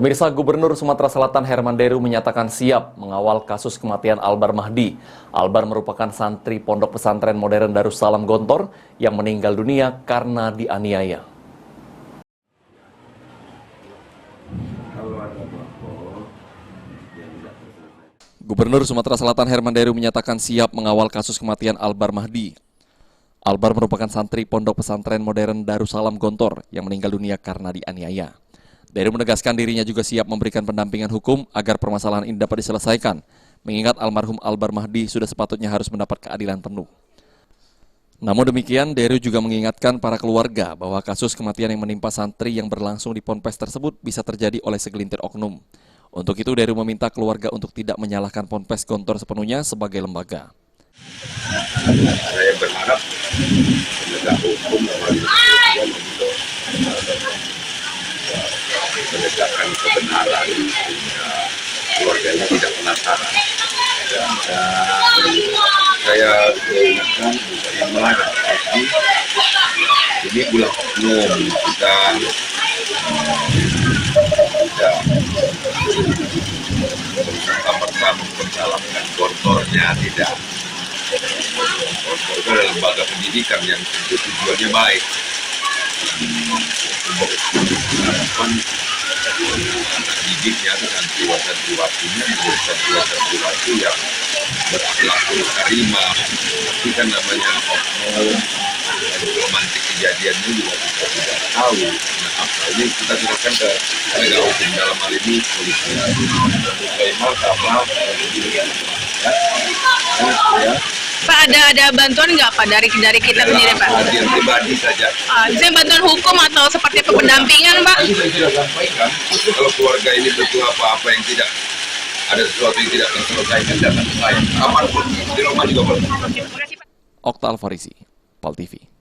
Pemirsa, Gubernur Sumatera Selatan Herman Deru menyatakan siap mengawal kasus kematian Albar Mahdi. Albar merupakan santri Pondok Pesantren Modern Darussalam Gontor yang meninggal dunia karena dianiaya. Gubernur Sumatera Selatan Herman Deru menyatakan siap mengawal kasus kematian Albar Mahdi. Albar merupakan santri Pondok Pesantren Modern Darussalam Gontor yang meninggal dunia karena dianiaya. Deru menegaskan dirinya juga siap memberikan pendampingan hukum agar permasalahan ini dapat diselesaikan, mengingat almarhum Albar Mahdi sudah sepatutnya harus mendapat keadilan penuh. Namun demikian, Deru juga mengingatkan para keluarga bahwa kasus kematian yang menimpa santri yang berlangsung di Ponpes tersebut bisa terjadi oleh segelintir oknum. Untuk itu, Deru meminta keluarga untuk tidak menyalahkan Ponpes Gontor sepenuhnya sebagai lembaga. Saya berharap penegak hukum untuk menegakkan kebenaran sehingga keluarganya tidak penasaran. Saya ingatkan yang melarang ini ulah oknum, kita tidak bersama-sama mencalonkan Gontornya, tidak. Gontor itu adalah lembaga pendidikan yang tentu tujuannya baik. Anak didiknya itu santriwati-santriwatinya menjadi santriwati yang berakhlakul karimah. Tapi kan namanya oknum dan romantik kejadiannya juga kita tidak tahu. Nah, apa ini kita serahkan ke penegak hukum, dalam hal ini polisi. Pak, ada bantuan nggak Pak dari kita sendiri Pak? Yang pribadi saja. Saya bantuan hukum atau seperti pendampingan Pak? Tadi saya sudah sampaikan, kalau keluarga ini butuh apa-apa yang tidak ada sesuatu yang tidak terselesaikan, datang ke saya. Kapanpun di rumah juga boleh. Okta Alfarisi, PAL TV.